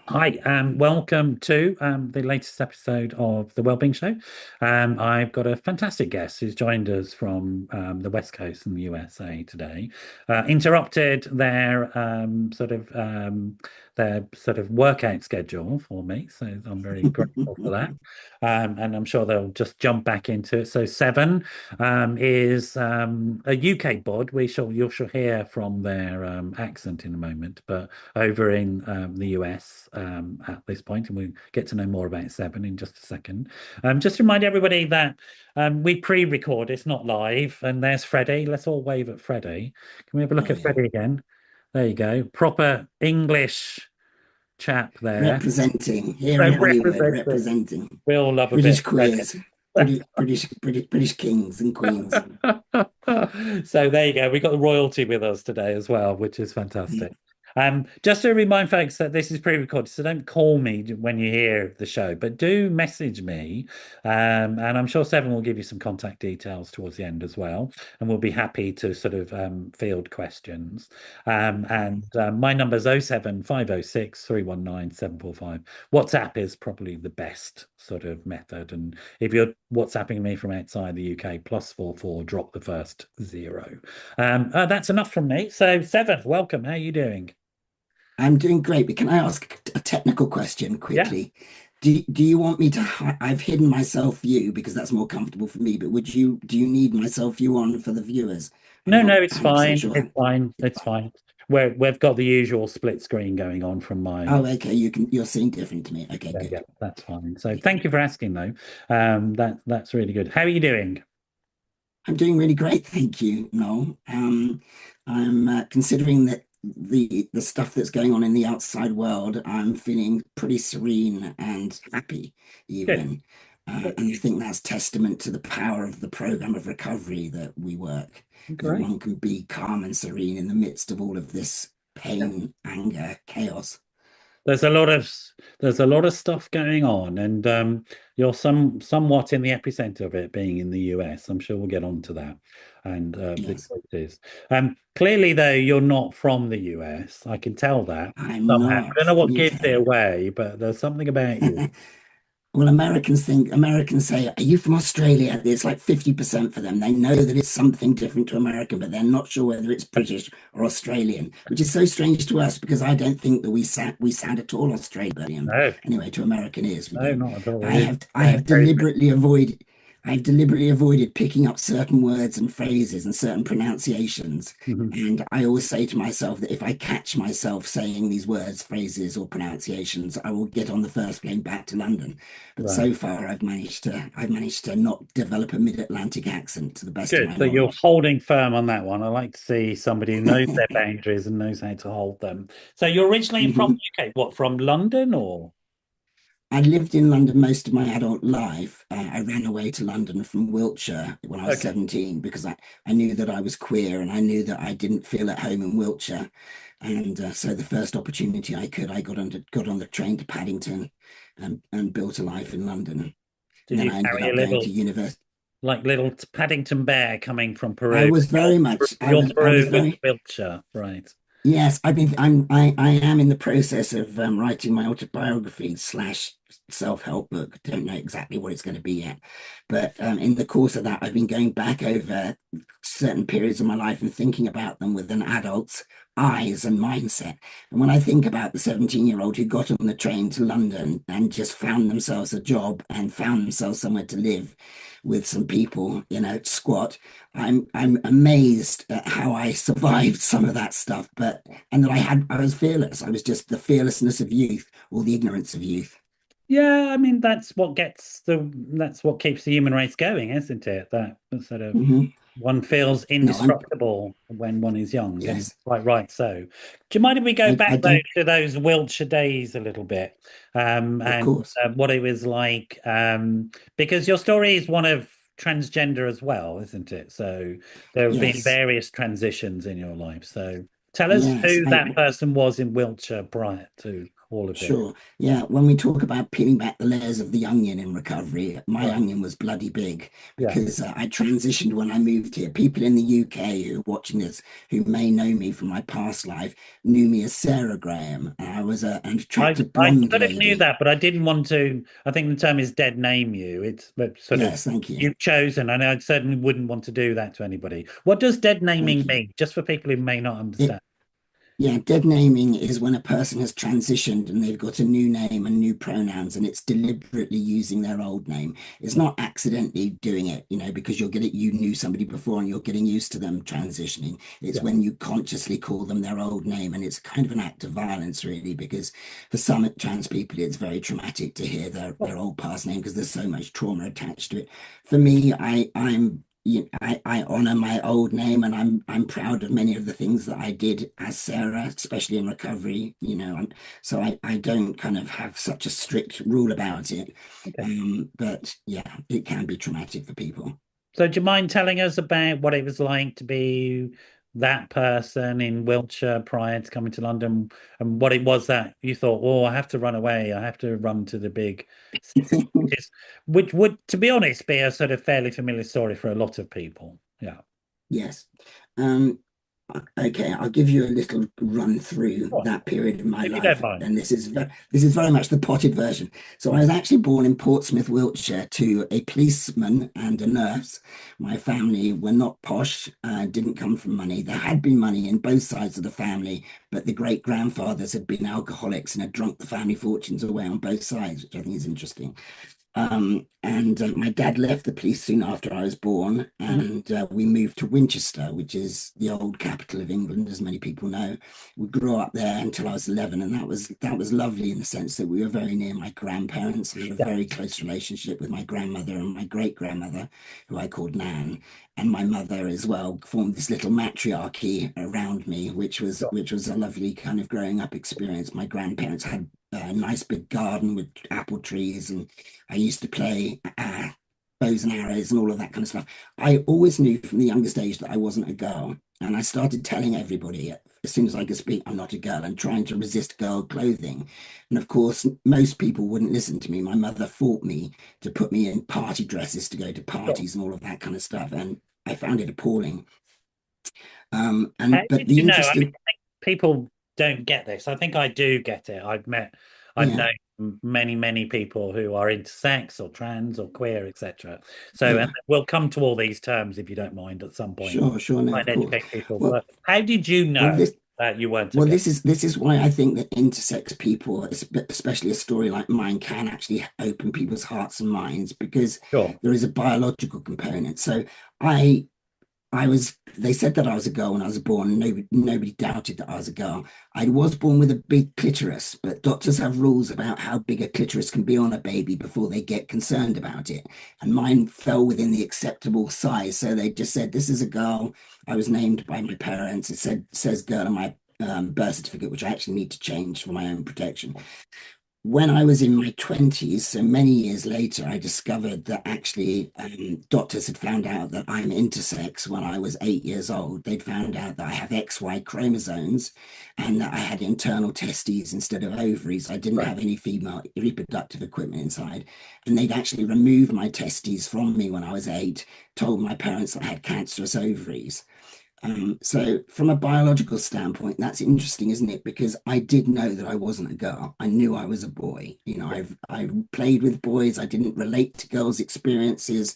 Hi, and welcome to the latest episode of the Wellbeing Show. I've got a fantastic guest who's joined us from the West Coast in the USA today. Interrupted their sort of workout schedule for me, so I'm very grateful for that. And I'm sure they'll just jump back into it. So Seven is a UK bod. You shall hear from their accent in a moment, but over in the US at this point, and we'll get to know more about Seven in just a second. Just to remind everybody that we pre-record, it's not live, and there's Freddie. Let's all wave at Freddie. Can we have a look Oh at yeah, Freddie again? There you go. Proper English chap there. representing here So in Hollywood, representing. representing We all love a bit British of Freddie. queers, British kings and queens. So there you go. We got the royalty with us today as well, which is fantastic. Just to remind folks that this is pre-recorded, so don't call me when you hear the show, but do message me, and I'm sure Seven will give you some contact details towards the end as well, and we'll be happy to sort of field questions. And my number's 07506 319 745. WhatsApp is probably the best sort of method, and if you're WhatsApping me from outside the UK, +44, drop the first zero. That's enough from me. So, Seven, welcome. How are you doing? I'm doing great, but can I ask a technical question Yeah. quickly? Do you want me to I've hidden my self view because that's more comfortable for me, but do you need my self view on for the viewers? I'm No, not no, it's 100% fine. It's sure. fine. It's fine. We've got the usual split screen going on from my. Oh, okay, you're seeing different to me. Okay, Yeah, yeah, good. that's fine. So, thank you for asking, though. That's really good. How are you doing? I'm doing really great, thank you, Noel. I'm considering that the stuff that's going on in the outside world, I'm feeling pretty serene and happy, Good. even. Good. And I think that's testament to the power of the program of recovery that we work, that Great. one can be calm and serene in the midst of all of this pain, anger, chaos. There's a lot of there's a lot of stuff going on, and you're somewhat in the epicenter of it, being in the US. I'm sure we'll get on to that and the Yes, choices. Clearly, though, you're not from the US. I can tell that I'm somehow. I don't not. know Can what you gives it tell? away, but there's something about you. Well, Americans say, "Are you from Australia?" It's like 50% for them. They know that it's something different to American, but they're not sure whether it's British or Australian, which is so strange to us because I don't think that we sound at all Australian. No, Anyway, to American ears, we no, do. not at all. I It have I rings have very deliberately avoided I've deliberately avoided picking up certain words and phrases and certain pronunciations. Mhm. And I always say to myself that if I catch myself saying these words, phrases, or pronunciations, I will get on the first plane back to London. But Right. so far, I've managed to not develop a mid-Atlantic accent to the best of Good. my So you're knowledge. holding firm on that one. I like to see somebody who knows their boundaries and knows how to hold them. So you're originally from Mhm. UK, what, from London or? I lived in London most of my adult life. I ran away to London from Wiltshire when I was Okay. 17 because I knew that I was queer and I knew that I didn't feel at home in Wiltshire. And so the first opportunity I could, I got on the train to Paddington and built a life in London. And Did then you I ended carry a up going to little, university. like little Paddington Bear coming from I Peru? was very much, You're I was through with very, Wiltshire, right? Yes, I am in the process of writing my autobiography slash self-help book. Don't know exactly what it's going to be yet, but in the course of that, I've been going back over certain periods of my life and thinking about them with an adult's eyes and mindset. And when I think about the 17-year-old who got on the train to London and just found themselves a job and found themselves somewhere to live with some people, squat. I'm amazed at how I survived some of that stuff, but and that I was fearless. I was just the fearlessness of youth or the ignorance of youth. Yeah, I mean that's what keeps the human race going, isn't it? That sort of Hmm. one feels No, I'm indestructible when one is young, and yes. quite right. So, do you mind if we go I back though don't, to those Wiltshire days a little bit, of and course. what it was like? Because your story is one of transgender as well, isn't it? So there have been Yes. various transitions in your life. So tell us Yes. who that person was in Wiltshire prior to. all of this. Sure. Yeah. When we talk about peeling back the layers of the onion in recovery, my Right. onion was bloody big Yeah. because I transitioned when I moved here. People in the UK who are watching this, who may know me from my past life, knew me as Sarah Graham. And I was an attractive I blonde sort of knew lady. that, but I didn't want to. I think the term is dead name you. It's but sort of Yes. Thank you. you've chosen, and I certainly wouldn't want to do that to anybody. What does dead Thank naming you. mean? Just for people who may not It, understand. Yeah, dead naming is when a person has transitioned and they've got a new name and new pronouns, and it's deliberately using their old name. It's not accidentally doing it, because you knew somebody before and you're getting used to them transitioning. It's Yeah. when you consciously call them their old name, and it's kind of an act of violence, really, because for some trans people, it's very traumatic to hear their old past name because there's so much trauma attached to it. For me, I honor my old name, and I'm proud of many of the things that I did as Sarah, especially in recovery, and so I don't kind of have such a strict rule about it. Okay. But yeah, it can be traumatic for people. So, do you mind telling us about what it was like to be that person in Wiltshire prior to coming to London, and what it was that you thought, oh, I have to run away, I have to run to the big city, which would, to be honest, be a sort of fairly familiar story for a lot of people. Yeah. Yes. Um, okay, I'll give you a little run through Go on, that period of my if you don't life, mind. and this is very much the potted version. So I was actually born in Portsmouth, Wiltshire, to a policeman and a nurse. My family were not posh, didn't come from money. There had been money in both sides of the family, but the great grandfathers had been alcoholics and had drunk the family fortunes away on both sides, which I think is interesting. And my dad left the police soon after I was born, Mhm. and we moved to Winchester, which is the old capital of England, as many people know. We grew up there until I was 11, and that was lovely in the sense that we were very near my grandparents. We had a Yeah. very close relationship with my grandmother and my great grandmother, who I called Nan, and my mother as well. Formed this little matriarchy around me, which was Sure. which was a lovely kind of growing up experience. My grandparents had a nice big garden with apple trees, and I used to play bows and arrows and all of that kind of stuff. I always knew from the youngest age that I wasn't a girl. And I started telling everybody as soon as I could speak, I'm not a girl, and trying to resist girl clothing. And of course, most people wouldn't listen to me. My mother fought me to put me in party dresses to go to Sure. parties and all of that kind of stuff. And I found it appalling. How But did the you know? I mean, interesting, I think people don't get this. I think I do get it. I've yeah, known many people who are intersex or trans or queer, etc. So, and yeah, we'll come to all these terms if you don't mind at some point. sure, sure, no, Try of and course. educate people. Well, But how did you well, know this that you weren't a Well, girl? this is why I think that intersex people, especially a story like mine, can actually open people's hearts and minds because Sure. there is a biological component. So I they said that I was a girl when I was born. Nobody doubted that I was a girl. I was born with a big clitoris, but doctors have rules about how big a clitoris can be on a baby before they get concerned about it. And mine fell within the acceptable size. So they just said, this is a girl. I was named by my parents. Says girl on my birth certificate, which I actually need to change for my own protection. When I was in my 20s, so many years later, I discovered that actually doctors had found out that I'm intersex when I was 8 years old. They'd found out that I have XY chromosomes and that I had internal testes instead of ovaries. I didn't Right. have any female reproductive equipment inside. And they'd actually removed my testes from me when I was 8, told my parents that I had cancerous ovaries. So from a biological standpoint, that's interesting, isn't it? Because I did know that I wasn't a girl. I knew I was a boy. I played with boys. I didn't relate to girls' experiences.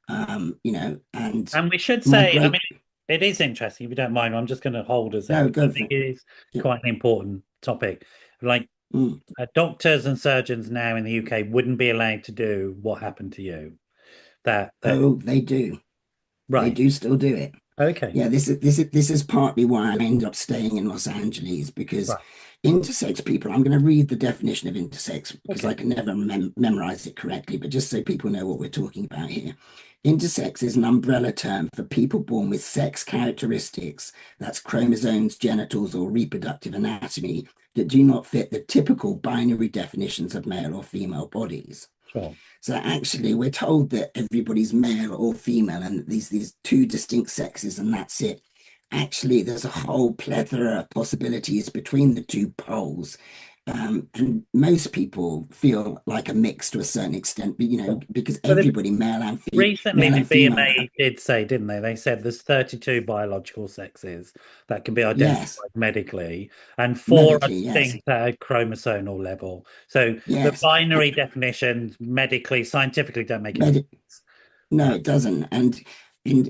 And And we should my say, I great mean, it is interesting. If you don't mind, I'm just going to hold us there no, because go I for think it. it is Yeah. quite an important topic. Like Mm. doctors and surgeons now in the UK wouldn't be allowed to do what happened to you. That Oh, they do. They right. do still do it. Okay. Yeah, this is partly why I ended up staying in Los Angeles because Right. intersex people, I'm going to read the definition of intersex because I Okay. can never memorize it correctly, but just so people know what we're talking about here. Intersex is an umbrella term for people born with sex characteristics, that's chromosomes, genitals, or reproductive anatomy, that do not fit the typical binary definitions of male or female bodies. Sure. So actually, we're told that everybody's male or female, and these two distinct sexes, and that's it. Actually, there's a whole plethora of possibilities between the two poles. And most people feel like a mix to a certain extent, but because But they everybody, recently, male the and female, BMA did say, didn't they? They said there's 32 biological sexes that can be yes, identified medically, and four are medically, yes, distinct at a chromosomal level. So the yes, binary definitions medically, scientifically don't make any Medi sense. no, Uh, it doesn't. And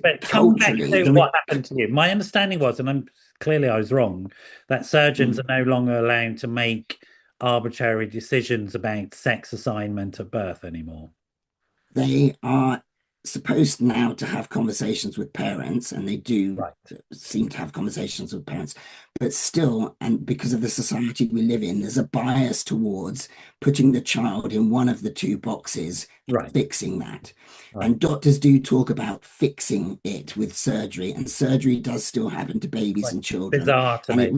but come back culturally, to what happened to you. My understanding was, and clearly I was wrong, that surgeons are mm, no longer allowed to make arbitrary decisions about sex assignment at birth anymore. they are supposed now to have conversations with parents, and they do Right, seem to have conversations with parents, but still, and because of the society we live in, there's a bias towards putting the child in one of the two boxes and right, fixing that. right. And doctors do talk about fixing it with surgery, and surgery does still happen to babies Like and children, bizarre to and me. it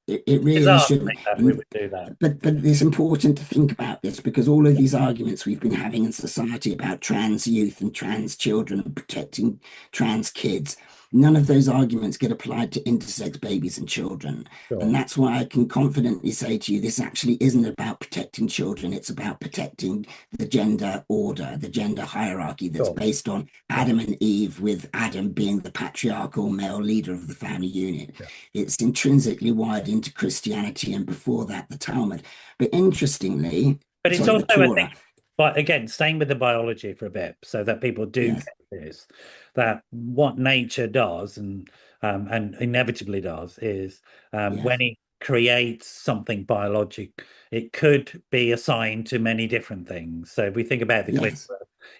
It's really bizarre to me shouldn't. that we And would do that. but it's important to think about this because all of these arguments we've been having in society about trans youth and trans children and protecting trans kids, none of those arguments get applied to intersex babies and children. And Sure, that's why I can confidently say to you, this actually isn't about protecting children. It's about protecting the gender order, the gender hierarchy that's sure, based on sure. Adam and Eve, with Adam being the patriarchal male leader of the family unit. Yeah. It's intrinsically wired into Christianity, and before that, the Talmud. But interestingly, But it's sorry, the also, I think, Torah. but again, staying with the biology for a bit, so that people do Yes, get this, that what nature does and inevitably does is when yes, it creates something biologic, it could be assigned to many different things. So if we think about the clitoris, yes,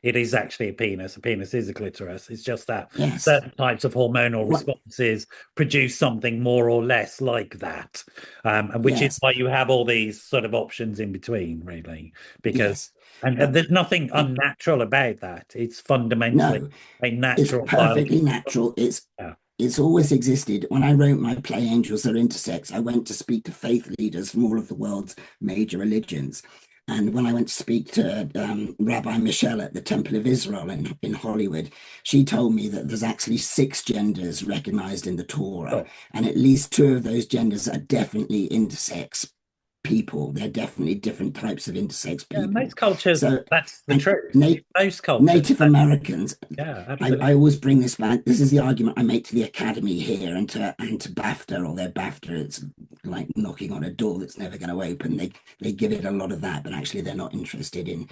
it is actually a penis. A penis is a clitoris. It's just that yes. certain types of hormonal What? responses produce something more or less like that, and which is Yes, why you have all these sort of options in between, really, because yes. and But there's nothing it, unnatural about that. It's fundamentally no, a it's natural perfectly biological. natural. Yeah. It's always existed. When I wrote my play Angels Are Intersex, I went to speak to faith leaders from all of the world's major religions. And when I went to speak to Rabbi Michelle at the Temple of Israel in Hollywood, she told me that there's actually six genders recognized in the Torah, Sure. and at least two of those genders are definitely intersex people. They're definitely different types of intersex Yeah, people. most cultures, So, that's the and truth. Most cultures, Native Americans, yeah, I absolutely. always bring this back. This is the argument I make to the Academy here and to BAFTA, or their BAFTA. It's like knocking on a door that's never going to open. They give it a lot of that, but actually they're not interested in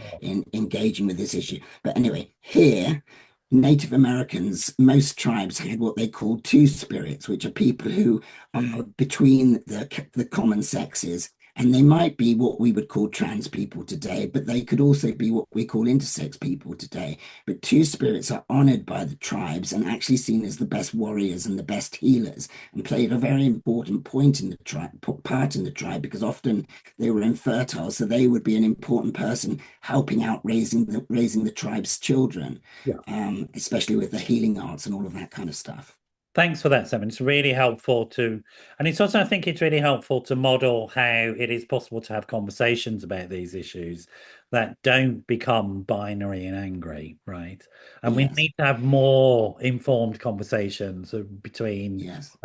engaging with this issue. But anyway, here, Native Americans, most tribes had what they called two spirits, which are people who are between the common sexes, and they might be what we would call trans people today, but they could also be what we call intersex people today. But two spirits are honored by the tribes and actually seen as the best warriors and the best healers, and played a very important point in the tribe, part in the tribe, because often they were infertile, so they would be an important person helping out raising the tribe's children, Yeah. especially with the healing arts and all of that kind of stuff. Thanks for that, Simon. It's really helpful to, and it's also, I think it's really helpful to model how it is possible to have conversations about these issues that don't become binary and angry, right? And we Yes, need to have more informed conversations between yes,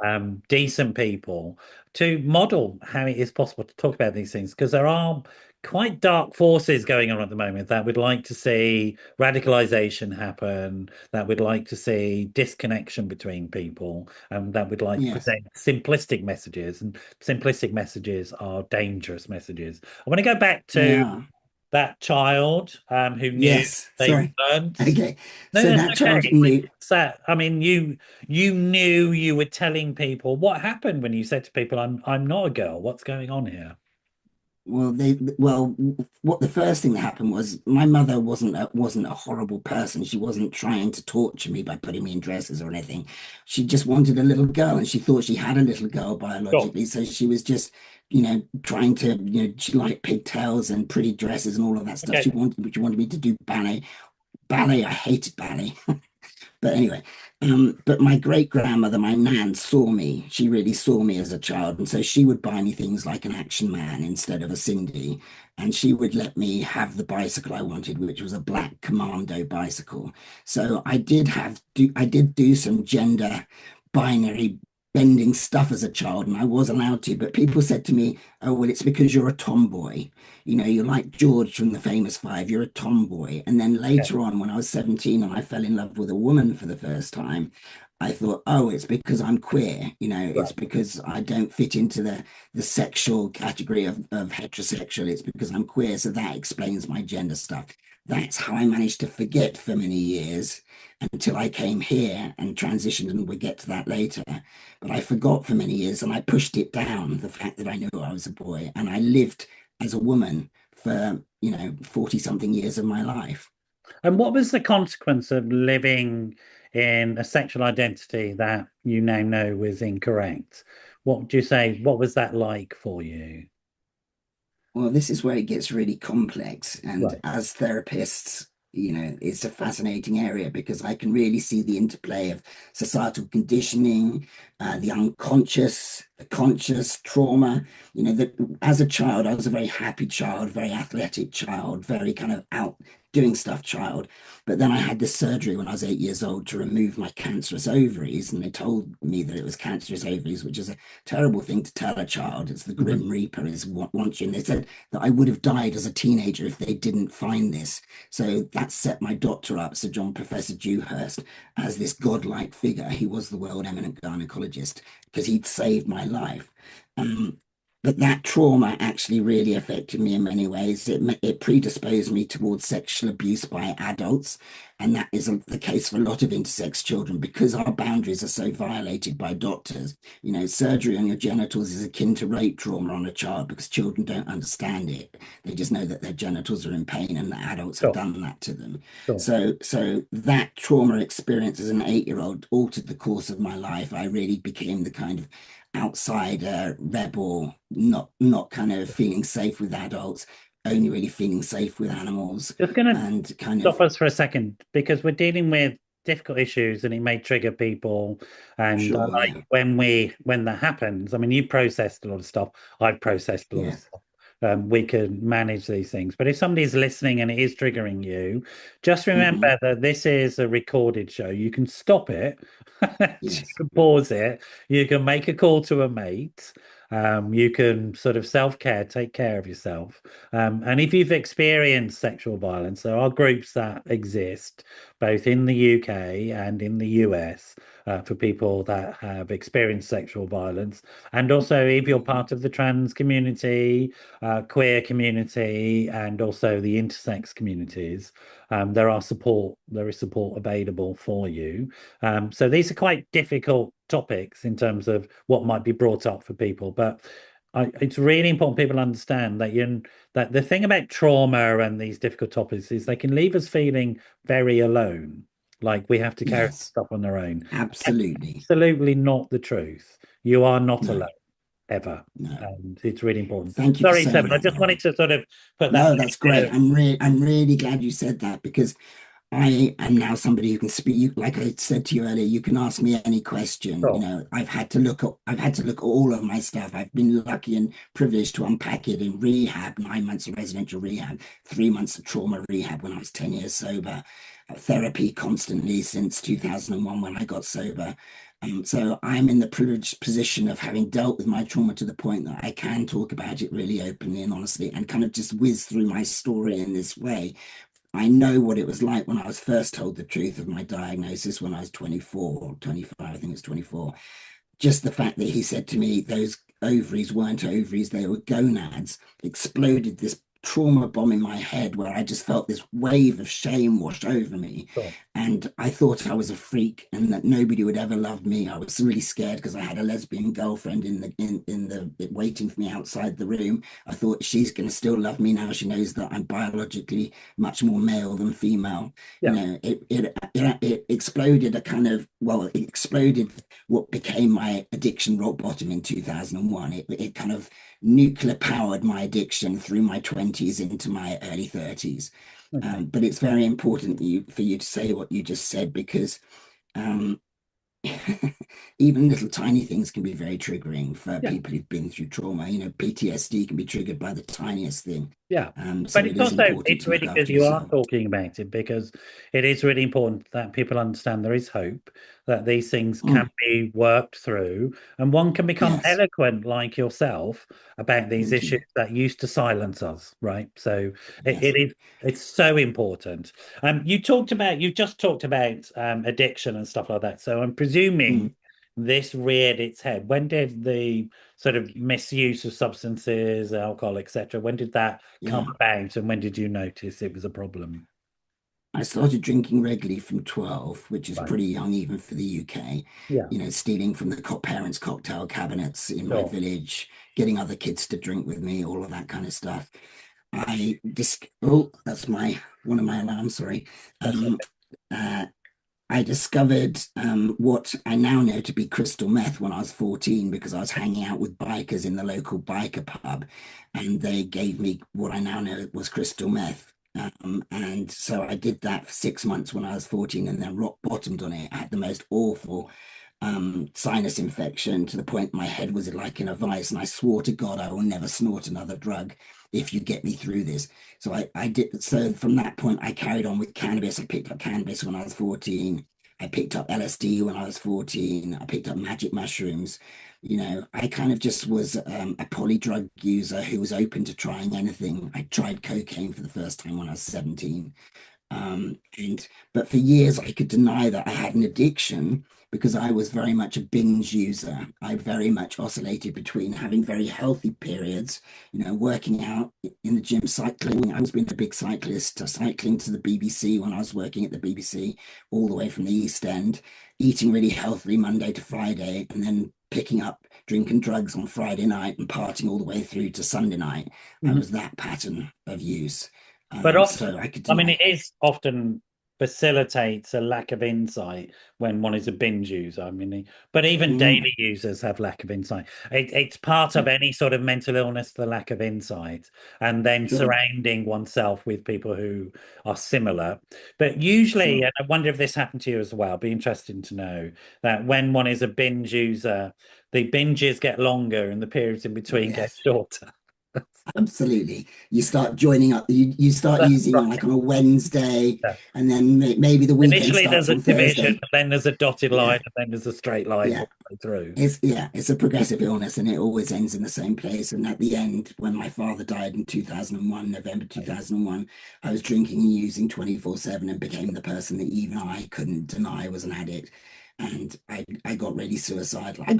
decent people to model how it is possible to talk about these things, because there are quite dark forces going on at the moment that would like to see radicalization happen, that would like to see disconnection between people, and that would like to yes, present simplistic messages. And simplistic messages are dangerous messages. I want to go back they to are. that child who knew Yes, they sorry. weren't. Okay, No, so that's that okay. child knew. It's that. I mean, you knew you were telling people what happened when you said to people, I'm not a girl. What's going on here?" Well, what the first thing that happened was my mother wasn't a horrible person. She wasn't trying to torture me by putting me in dresses or anything. She just wanted a little girl, and she thought she had a little girl Sure. biologically. So she was just, trying to, she liked pigtails and pretty dresses and all of that stuff. Okay. She wanted me to do ballet. Ballet, I hated ballet. But anyway, but my great grandmother, my nan, saw me. She really saw me as a child. And so she would buy me things like an Action Man instead of a Cindy. And she would let me have the bicycle I wanted, which was a black Commando bicycle. So I did do some gender binary bending stuff as a child, and I was allowed to, but people said to me, "Oh, well, it's because you're a tomboy. You know, you're like George from the Famous Five, you're a tomboy." And then Yeah, later on, when I was 17 and I fell in love with a woman for the first time, I thought, "Oh, it's because I'm queer. You know, it's right. because I don't fit into the sexual category of heterosexual. It's because I'm queer, so that explains my gender stuff." That's how I managed to forget for many years until I came here and transitioned, and we'll get to that later. But I forgot for many years and I pushed it down, the fact that I knew I was a boy, and I lived as a woman for, 40 something years of my life. And what was the consequence of living in a sexual identity that you now know was incorrect? What would you say? What was that like for you? Well, this is where it gets really complex. And Right. as therapists, it's a fascinating area because I can really see the interplay of societal conditioning, the unconscious, the conscious trauma. That as a child, I was a very happy child, very athletic child, very kind of out doing stuff child. But then I had this surgery when I was 8 years old to remove my cancerous ovaries. And they told me that it was cancerous ovaries, which is a terrible thing to tell a child. It's the Mhm. Grim Reaper is what wants you. And they said that I would have died as a teenager if they didn't find this. So that set my doctor up, Sir John Professor Dewhurst, as this godlike figure. He was the world eminent gynecologist because he'd saved my life. Um, but that trauma actually really affected me in many ways. It predisposed me towards sexual abuse by adults. And that is the case for a lot of intersex children because our boundaries are so violated by doctors. Surgery on your genitals is akin to rape trauma on a child because children don't understand it. They just know that their genitals are in pain and that adults have Sure, done that to them. sure. So that trauma experience as an 8-year-old altered the course of my life. I really became the kind of outsider, rebel, not kind of feeling safe with adults, only really feeling safe with animals, Just going to and kind stop of us for a second because we're dealing with difficult issues and it may trigger people. And I sure, yeah, like when that happens. I mean, you processed a lot of stuff. I've processed a lot of yes, stuff. We can manage these things. But if somebody's listening and it is triggering you, just hmm remember that this is a recorded show. You can stop it, you yes, can pause it, you can make a call to a mate. You can sort of self-care, take care of yourself. And if you've experienced sexual violence, there are groups that exist both in the UK and in the US for people that have experienced sexual violence. And also, if you're hmm part of the trans community, queer community, and also the intersex communities, there is support available for you. So these are quite difficult topics in terms of what might be brought up for people, but it's really important people understand that the thing about trauma and these difficult topics is they can leave us feeling very alone, like we have to carry yes, stuff on their own. absolutely, Absolutely not the truth. You are not no, alone ever, no. and it's really important. Thank you for Sorry, saying Seven. I that, just wanted Darren. to sort of put that No, that's bit great. of I'm really glad you said that because I am now somebody who can speak. Like I said to you earlier, you can ask me any question. thought. I've had to look at all of my stuff. I've been lucky and privileged to unpack it in rehab, 9 months of residential rehab, 3 months of trauma rehab when I was 10 years sober, therapy constantly since 2001 when I got sober. So I'm in the privileged position of having dealt with my trauma to the point that I can talk about it really openly and honestly and kind of just whiz through my story in this way. I know what it was like when I was first told the truth of my diagnosis when I was 24 or 25, I think it's 24. Just the fact that he said to me, those ovaries weren't ovaries, they were gonads, exploded this trauma bomb in my head where I just felt this wave of shame wash over me. Sure. And I thought I was a freak and that nobody would ever love me. I was really scared because I had a lesbian girlfriend in the waiting for me outside the room. I thought she's going to still love me now. She knows that I'm biologically much more male than female. Yeah. It exploded a kind of, well, it exploded what became my addiction rock bottom in 2001. It kind of nuclear powered my addiction through my 20s into my early 30s. Okay. But it's very important for you to say what you just said because um, even little tiny things can be very triggering for Yeah. people who've been through trauma. PTSD can be triggered by the tiniest thing. Yeah. So But it it's is also, important it's to look really good after you are yourself. talking about it, because it is really important that people understand there is hope, that these things can Mm, be worked through, and one can become yes, eloquent like yourself about these thank issues you. that used to silence us, right? So Yes. it's so important. You just talked about addiction and stuff like that. So I'm presuming Mm, this reared its head. When did the sort of misuse of substances, alcohol, etc., when did that come yeah. about, and when did you notice it was a problem? I started drinking regularly from 12, which is Right. pretty young even for the UK. Yeah. You know, stealing from the parents' cocktail cabinets in my Sure. village, getting other kids to drink with me, all of that kind of stuff. Oh, that's my one of my alarms, sorry. That's Um, uh, I discovered what I now know to be crystal meth when I was 14 because I was hanging out with bikers in the local biker pub, and they gave me what I now know was crystal meth. And so I did that for 6 months when I was 14 and then rock bottomed on it. I had the most awful sinus infection to the point my head was like in a vice. And I swore to God I will never snort another drug if you get me through this. So I did. So from that point, I carried on with cannabis. I picked up cannabis when I was 14. I picked up LSD when I was 14. I picked up magic mushrooms. You know, I kind of just was a poly drug user who was open to trying anything. I tried cocaine for the first time when I was 17. And but for years I could deny that I had an addiction because I was very much a binge user. I very much oscillated between having very healthy periods, you know, working out in the gym, cycling. I was being a big cyclist, cycling to the BBC when I was working at the BBC, all the way from the East End, eating really healthily Monday to Friday, and then picking up drinking drugs on Friday night and partying all the way through to Sunday night. I Mhm. was that pattern of use. But often, So I could I mean, it deny. is often facilitates a lack of insight when one is a binge user. I mean, but even Mm, daily users have lack of insight. It's part of yeah, any sort of mental illness, the lack of insight, and then sure, surrounding oneself with people who are similar. But usually, sure. and I wonder if this happened to you as well, be interesting to know that when one is a binge user, the binges get longer and the periods in between get Yes, shorter. absolutely. You start joining up, you start That's using like right. on a Wednesday, Yeah. and then maybe the weekend Initially, there's starts a on division, Thursday. and then there's a dotted line, Yeah, and then there's a straight line yeah. all the way through. It's a progressive illness and it always ends in the same place. And at the end, when my father died in 2001, November Right. 2001, I was drinking and using 24/7 and became the person that even I couldn't deny was an addict. And I got really suicidal. I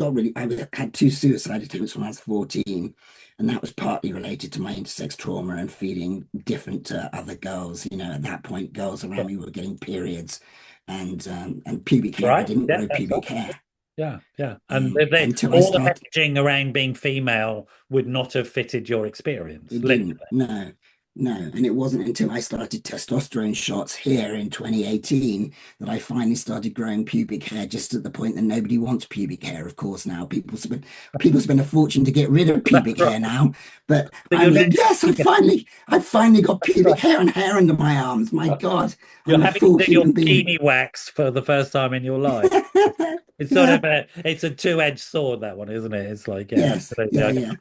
had two suicide attempts when I was 14. And that was partly related to my intersex trauma and feeling different to other girls. You know, at that point, girls around me were getting periods and pubic hair. I Right? didn't Yeah, grow that's right. pubic hair Yeah, yeah. And until I all the started. messaging around being female would not have fitted your experience, It literally. didn't. No, no. And it wasn't until I started testosterone shots here in 2018 that I finally started growing pubic hair, just at the point that nobody wants pubic hair, of course, now. People spend a fortune to get rid of That's pubic right. hair now. But So I'm you're like, yes, literally, I finally got that's pubic right. hair and hair under my arms. My God, You're I'm a having to full do your human being. bikini wax for the first time in your life. It's sort Yeah. of it's a two-edged sword, that one, isn't it? It's like, yeah, Yes. absolutely, Yeah, I can yeah.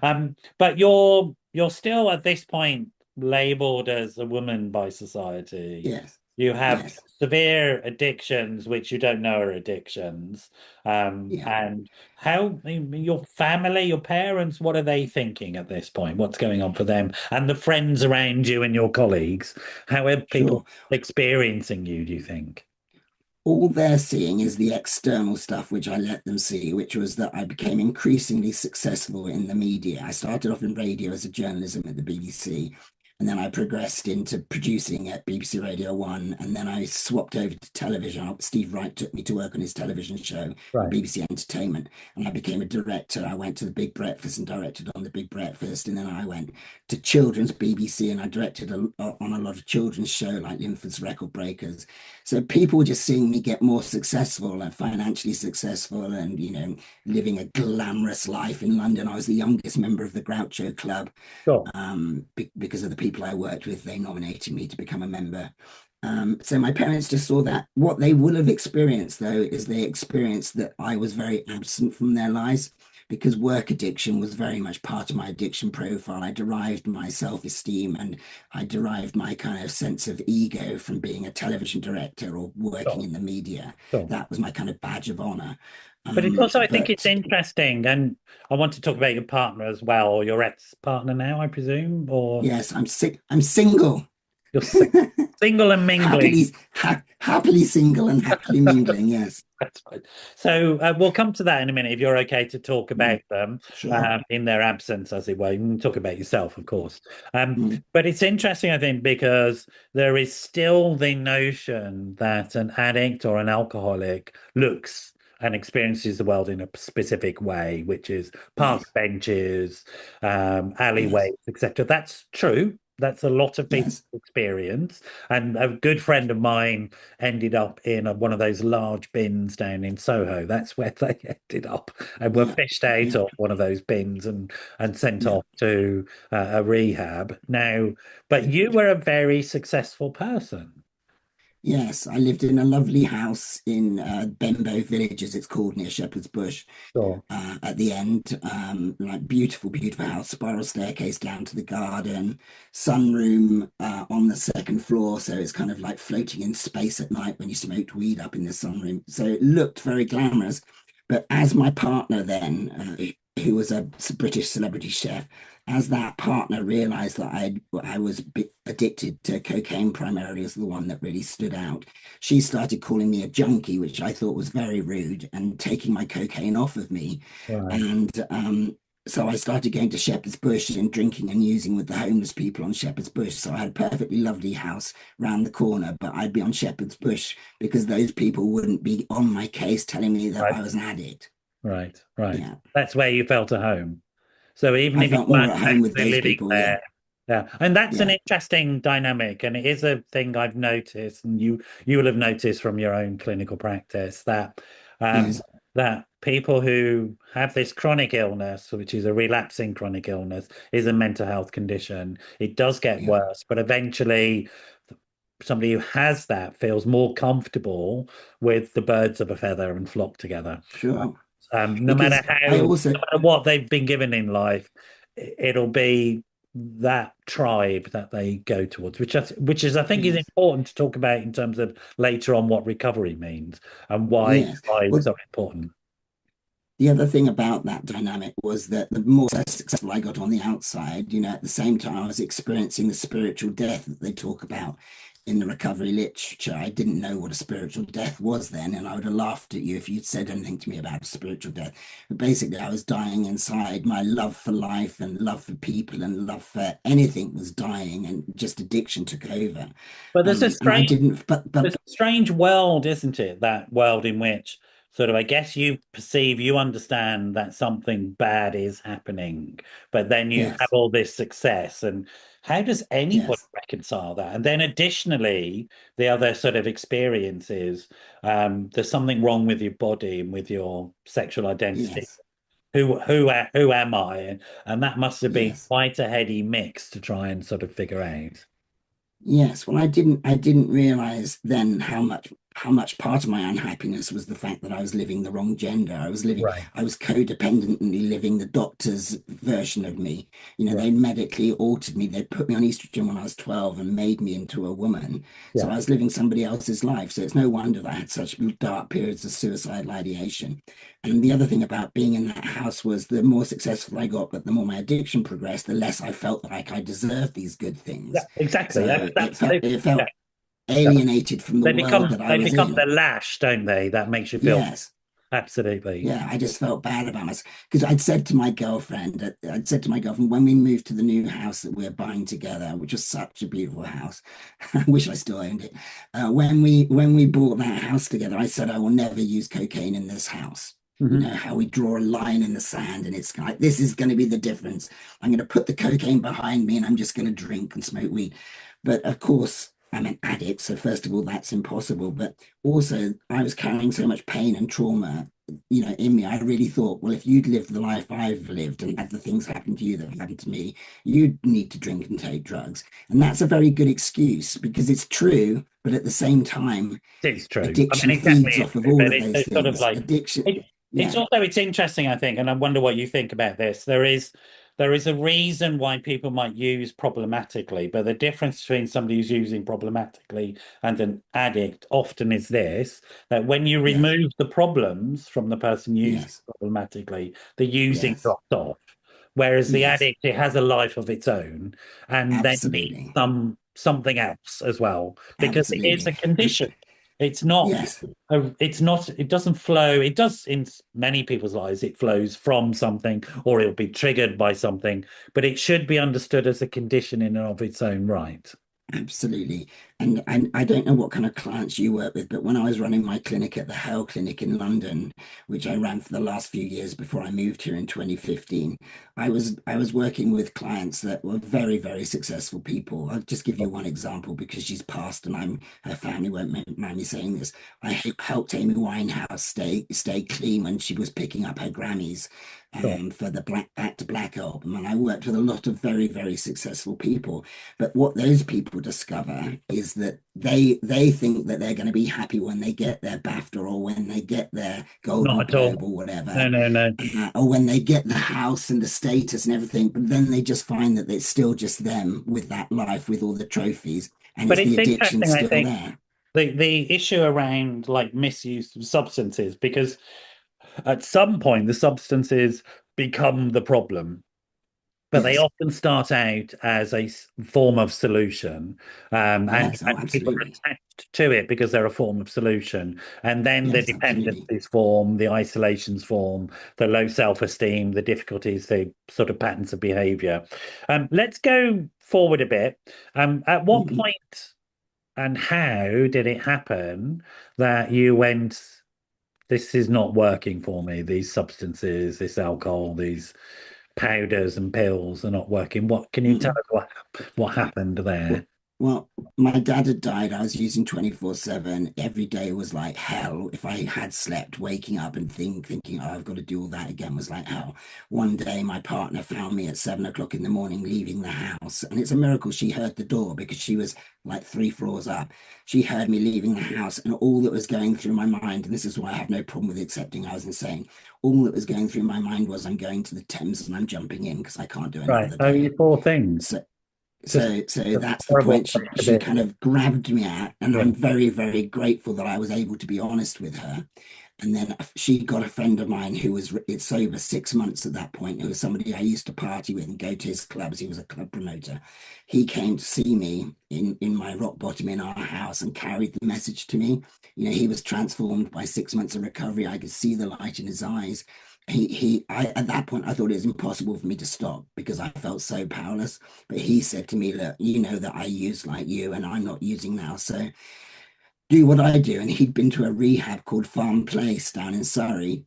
understand. But you're still at this point labeled as a woman by society. Yes. You have Yes. severe addictions, which you don't know are addictions. Yeah. And how I mean, your family, your parents, what are they thinking at this point? What's going on for them? And the friends around you and your colleagues, how are people Sure. experiencing you, do you think? All they're seeing is the external stuff, which I let them see, which was that I became increasingly successful in the media. I started off in radio as a journalism at the BBC, and then I progressed into producing at BBC Radio 1, and then I swapped over to television. Steve Wright took me to work on his television show on Right. BBC Entertainment, and I became a director. I went to the Big Breakfast and directed on the Big Breakfast, and then I went to children's BBC and I directed on a lot of children's show like Linford's Record Breakers. So people were just seeing me get more successful and financially successful and, you know, living a glamorous life in London. I was the youngest member of the Groucho Club. Sure. Because of the people I worked with, they nominated me to become a member. So my parents just saw that. What they will have experienced, though, is they experienced that I was very absent from their lives because work addiction was very much part of my addiction profile. I derived my self-esteem and I derived my kind of sense of ego from being a television director or working Sure, in the media. sure. That was my kind of badge of honor. But it's also, I think it's But interesting, and I want to talk about your partner as well, or your ex-partner now, I presume, or yes, I'm sick. I'm single. you're single and mingling. Happily single and happily mingling. Yes. That's right. So we'll come to that in a minute if you're okay to talk Mm, about them sure. in their absence, as it were. You can talk about yourself, of course. Mm, But it's interesting, I think, because there is still the notion that an addict or an alcoholic looks and experiences the world in a specific way, which is park yes. benches, Yes. alleyways, etc. That's true. That's a lot of people's Yes. experience. And a good friend of mine ended up in one of those large bins down in Soho. That's where they ended up and were Yeah. fished out Yeah. of one of those bins and sent Yeah. off to a rehab. Now, but Yeah. you were a very successful person. Yes, I lived in a lovely house in Benbow Village, as it's called, near Shepherd's Bush. Sure. At the end, like beautiful, beautiful house, spiral staircase down to the garden, sunroom on the second floor, so it's kind of like floating in space at night when you smoked weed up in the sunroom. So it looked very glamorous. But as my partner then, who was a British celebrity chef, as that partner realized that I was addicted to cocaine primarily as the one that really stood out, she started calling me a junkie, which I thought was very rude, and taking my cocaine off of me. Right. And so I started going to Shepherd's Bush and drinking and using with the homeless people on Shepherd's Bush. So I had a perfectly lovely house round the corner, but I'd be on Shepherd's Bush because those people wouldn't be on my case telling me that Right. I was an addict. Right. Right. Yeah. That's where you felt at home. So even I if you felt more weren't at home with actually those living people. Yeah. there, yeah, and that's an Yeah. interesting dynamic, and it is a thing I've noticed, and you will have noticed from your own clinical practice that um, Yes. that people who have this chronic illness, which is a relapsing chronic illness, is a mental health condition. It does get Yeah. worse, but eventually somebody who has that feels more comfortable with the birds of a feather and flock together. Sure. No matter Because I also, no matter what they've been given in life, it'll be that tribe that they go towards, which is I think is yes. important to talk about in terms of later on what recovery means and why Yes. tribes Well, are important. the other thing about that dynamic was that the more successful I got on the outside, at the same time I was experiencing the spiritual death that they talk about in the recovery literature. I didn't know what a spiritual death was then, and I would have laughed at you if you'd said anything to me about a spiritual death. But basically, I was dying inside. My love for life and love for people and love for anything was dying, and just addiction took over. But And I didn't, there's but a strange world, isn't it? That world in which sort of, I guess you perceive, you understand that something bad is happening, but then you have yes, all this success. And how does anybody yes, reconcile that? And then additionally, the other sort of experience is there's something wrong with your body and with your sexual identity. yes, Who am I? And that must have been yes. quite a heady mix to try and sort of figure out. Yes, well, I didn't realize then how much part of my unhappiness was the fact that I was living the wrong gender. Right, I was codependently living the doctor's version of me. right. They medically altered me. They put me on estrogen when I was 12 and made me into a woman. So Yeah. I was living somebody else's life. So it's no wonder that I had such dark periods of suicidal ideation. And the other thing about being in that house was the more successful I got, but the more my addiction progressed, the less I felt like I deserved these good Yeah, things. exactly. So it That's felt they, it yeah, felt yeah. alienated from the world that I They was become the in. lash, don't they? That makes you feel Yes. absolutely Yeah, I just felt bad about myself because I'd said to my girlfriend when we moved to the new house that we're buying together, which was such a beautiful house. I wish I still owned it. When we bought that house together, I said I will never use cocaine in this house. Mhm. How we draw a line in the sand, and it's like this is going to be the difference. I'm going to put the cocaine behind me, and I'm just going to drink and smoke weed. But of course, I'm an addict, so first of all, that's impossible. But also, I was carrying so much pain and trauma in me. I really thought, well, if you'd lived the life I've lived and had the things happen to you that have happened to me, you'd need to drink and take drugs. And that's a very good excuse because it's true, but at the same time, It's true. I mean, addiction it definitely feeds is off of true, all but of those it's sort of things. like Addiction, It's Yeah. also it's interesting, I think, and I wonder what you think about this. There is a reason why people might use problematically, but the difference between somebody who's using problematically and an addict often is this, that when you Yes. remove the problems from the person using Yes. problematically, the using Yes. drops off. Whereas the Yes. addict, it has a life of its own and then needs Absolutely. something else as well, because it is Absolutely. a And condition. It's not yes. it's not, it doesn't flow. It does in many people's lives, it flows from something or it'll be triggered by something, but it should be understood as a condition in and of its own right. Absolutely. And I don't know what kind of clients you work with, but when I was running my clinic at the Hell Clinic in London, which I ran for the last few years before I moved here in 2015, I was working with clients that were very, very successful people. I'll just give you one example because she's passed and her family won't mind me saying this. Helped Amy Winehouse stay clean when she was picking up her Grammys Sure. for the Back to Black album. And I worked with a lot of very, very successful people. But what those people discover is that they think that they're going to be happy when they get their BAFTA or when they get their Not Golden at Globe all. or No, whatever, no, no. or when they get the house and the status and everything. But then they just find that it's still just them with that life, with all the trophies, and But it's the it's addiction interesting, I still think, there. the issue around like misuse of substances, because at some point the substances become the problem, but they Yes, often start out as a form of solution, yes, oh, and people are absolutely. attached to it because they're a form of solution. And then the Yes, absolutely. dependencies form, the isolations form, the low self-esteem, the difficulties, the sort of patterns of behavior. Let's go forward a bit. At what Mhm. point and how did it happen that you went, this is not working for me, these substances, this alcohol, these powders and pills are not working? What can you tell Mm. us what happened there? Well, my dad had died. I was using 24/7. Every day was like hell. If I had slept, waking up and thinking, oh, I've got to do all that again was like hell. One day, my partner found me at 7 o'clock in the morning leaving the house. And it's a miracle she heard the door because she was like 3 floors up. She heard me leaving the house, and all that was going through my mind, and this is why I have no problem with accepting I was insane. All that was going through my mind was, I'm going to the Thames and I'm jumping in because I can't do Right. another Oh, day. you poor thing. So Just so a that's the horrible point place to she be. kind of grabbed me at, and Yeah. I'm very, very grateful that I was able to be honest with her. And then she got a friend of mine who was it's sober 6 months at that point, who was somebody I used to party with and go to his clubs. He was a club promoter. He came to see me in my rock bottom in our house and carried the message to me. He was transformed by 6 months of recovery. I could see the light in his eyes. At that point, I thought it was impossible for me to stop because I felt so powerless. But he said to me, look, you know that I use like you and I'm not using now. So do what I do. And he'd been to a rehab called Farm Place down in Surrey.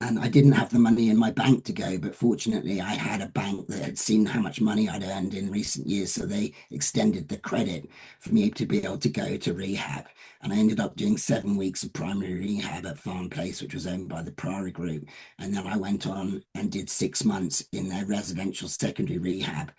And I didn't have the money in my bank to go, but fortunately, I had a bank that had seen how much money I'd earned in recent years. So they extended the credit for me to be able to go to rehab. And I ended up doing 7 weeks of primary rehab at Farm Place, which was owned by the Priory Group. And then I went on and did 6 months in their residential secondary rehab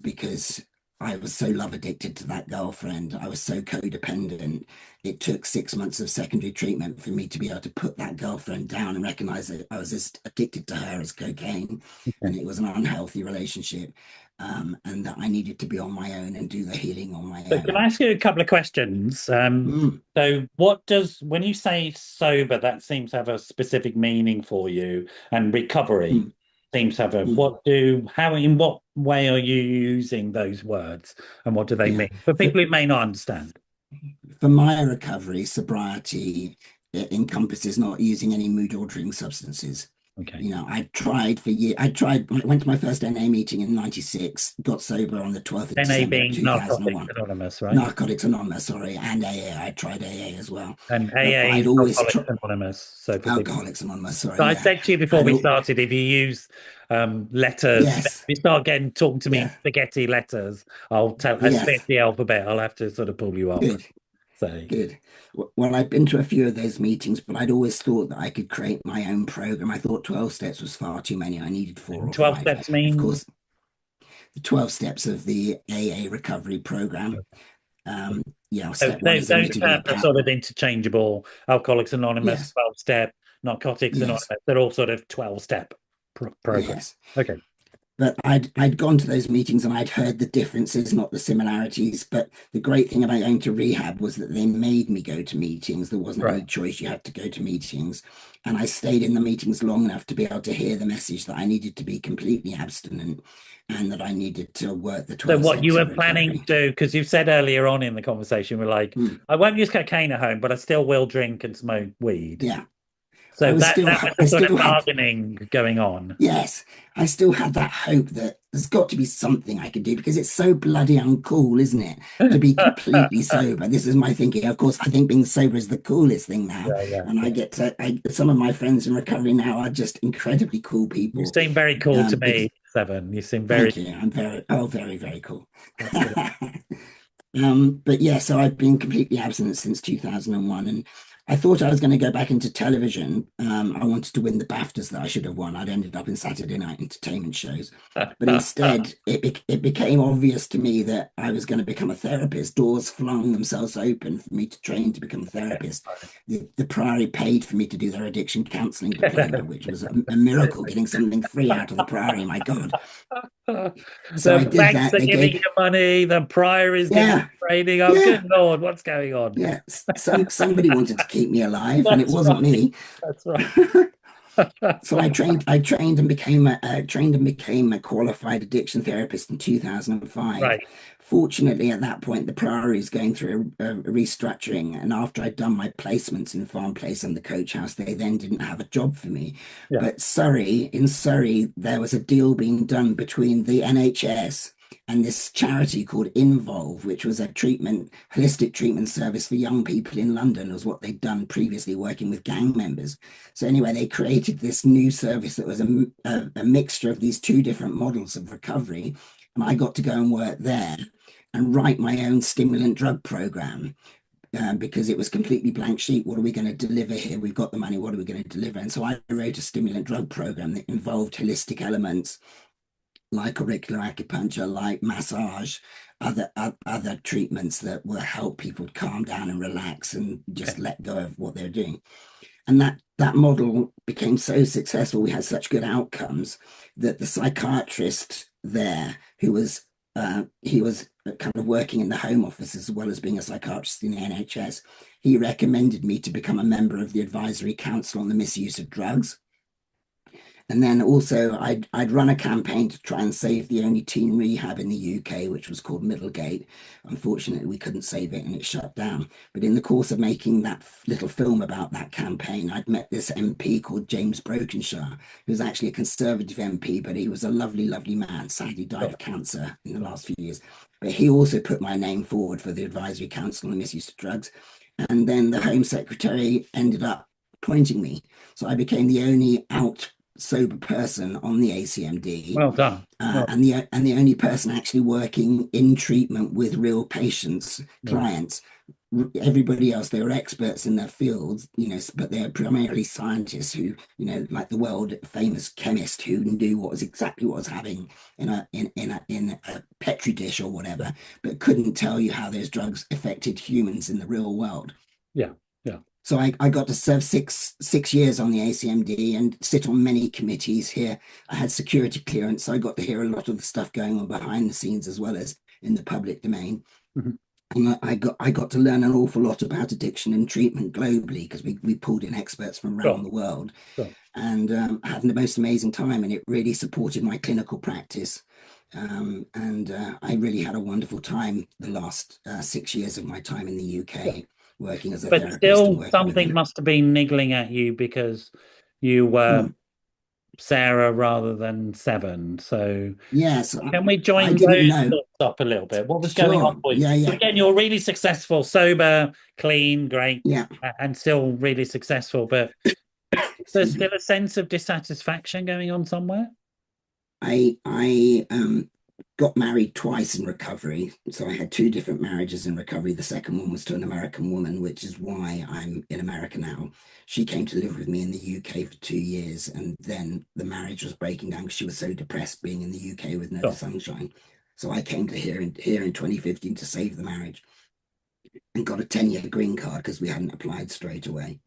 because I was so love addicted to that girlfriend. I was so codependent. It took 6 months of secondary treatment for me to be able to put that girlfriend down and recognize that I was as addicted to her as cocaine, and Okay. it was an unhealthy relationship, and that I needed to be on my own and do the healing on my So can I own. ask you a couple of questions? Mm, So what does, when you say sober, that seems to have a specific meaning for you, and recovery mm, seems to have a, mm. in what way are you using those words and what do they Yeah. mean? For people who may not understand. For my recovery, sobriety encompasses not using any mood altering substances. Okay. I tried for years. I went to my first NA meeting in 96, got sober on the 12th of NA December being Narcotics 2001. Anonymous, right? Narcotics Anonymous, sorry, and AA. I tried AA as well. And But AA I'd is always Alcoholics try Anonymous. So for people. Alcoholics Anonymous, sorry, So I yeah. said to you before I'd we all, started, if you use letters, if yes, you start getting talking to me in yeah, spaghetti letters, I spit yes, the alphabet. I'll have to sort of pull you up. good. So Good. Well, I've been to a few of those meetings, but I'd always thought that I could create my own program. I thought 12 steps was far too many. I needed four or 12 five. steps Of mean course, the 12 steps of the AA recovery program. Yeah, so step one is I need those to terms work are out. sort of interchangeable. Alcoholics Anonymous, Yes, 12 step, Narcotics Yes, Anonymous. They're all sort of 12-step programs. yes. Okay. But I'd gone to those meetings and I'd heard the differences, not the similarities. But the great thing about going to rehab was that they made me go to meetings. There wasn't Right. any choice. You had to go to meetings. And I stayed in the meetings long enough to be able to hear the message that I needed to be completely abstinent and that I needed to work the So 12 what you steps were of planning recovery. to, because you've said earlier on in the conversation, we're like, Mm, I won't use cocaine at home, but I still will drink and smoke weed. yeah. So that was the I sort of still had bargaining going on. Yes, I still had that hope that there's got to be something I could do because it's so bloody uncool, isn't it? To be completely sober. This is my thinking. Of course, I think being sober is the coolest thing now. Yeah, yeah, And yeah. some of my friends in recovery now are just incredibly cool You people. seem very cool to Because me, Seven. You seem very, thank you. I'm very, very cool. that's good. But yeah, so I've been completely abstinent since 2001, and I thought I was going to go back into television. I wanted to win the BAFTAs that I should have won. I'd ended up in Saturday night entertainment shows, but instead, it became obvious to me that I was going to become a therapist. Doors flung themselves open for me to train to become a therapist. The Priory paid for me to do their addiction counselling diploma, which was a miracle, getting something free out of the Priory. My God! So I The did banks that. are They giving gave, you money, the prior is giving yeah, you training. Oh, yeah. good Lord, what's going on? Yeah, somebody wanted to keep me alive, and it That's wasn't right. me. That's right. So I trained and became a qualified addiction therapist in 2005. Right. Fortunately, at that point, the Priory is going through a restructuring, and after I'd done my placements in Farm Place and the Coach House, they then didn't have a job for me. Yeah. But in Surrey, there was a deal being done between the NHS and this charity called Involve, which was a holistic treatment service for young people in London, was what they'd done previously working with gang members. So anyway, they created this new service that was a mixture of these two different models of recovery. And I got to go and work there and write my own stimulant drug program. Because it was completely blank sheet. What are we going to deliver here? We've got the money. What are we going to deliver? And so I wrote a stimulant drug program that involved holistic elements like auricular acupuncture, like massage, other treatments that will help people calm down and relax and just Okay. let go of what they're doing. And that model became so successful. We had such good outcomes that the psychiatrist there, he was kind of working in the Home Office as well as being a psychiatrist in the NHS. He recommended me to become a member of the Advisory Council on the Misuse of Drugs. And then also I'd run a campaign to try and save the only teen rehab in the UK, which was called Middlegate. Unfortunately, we couldn't save it and it shut down. But in the course of making that little film about that campaign, I'd met this MP called James Brokenshire, who was actually a Conservative MP, but he was a lovely, lovely man. Sadly died of cancer in the last few years. But he also put my name forward for the Advisory Council on the Misuse of Drugs. And then the Home Secretary ended up appointing me. So I became the only sober person on the ACMD, Well done. Well, and the only person actually working in treatment with real patients, right. clients. Everybody else, they were experts in their fields, but they're primarily scientists who, like the world famous chemist who knew exactly what was happening in a petri dish or whatever, but couldn't tell you how those drugs affected humans in the real world. Yeah. Yeah. So I got to serve six years on the ACMD and sit on many committees here. I had security clearance, so I got to hear a lot of the stuff going on behind the scenes as well as in the public domain. Mhm. And I got to learn an awful lot about addiction and treatment globally because we pulled in experts from around Sure. the world, Sure. and had the most amazing time. And it really supported my clinical practice. And I really had a wonderful time the last 6 years of my time in the Yeah. UK working as a But therapist and still, working with something them. must have been niggling at you because you were Hmm. Sarah rather than Seven. So Yes, can we I join didn't those know. dots up a little bit? What was going on Sure. for you? Yeah, So yeah, again, you're really successful, sober, clean, great, yeah. and still really successful. But there's Excuse still me. a sense of dissatisfaction going on somewhere. I got married twice in recovery. So I had two different marriages in recovery. The second one was to an American woman, which is why I'm in America now. She came to live with me in the UK for 2 years, and then the marriage was breaking down because she was so depressed being in the UK with no Sure. sunshine. So I came to here in 2015 to save the marriage and got a 10-year green card because we hadn't applied straight away.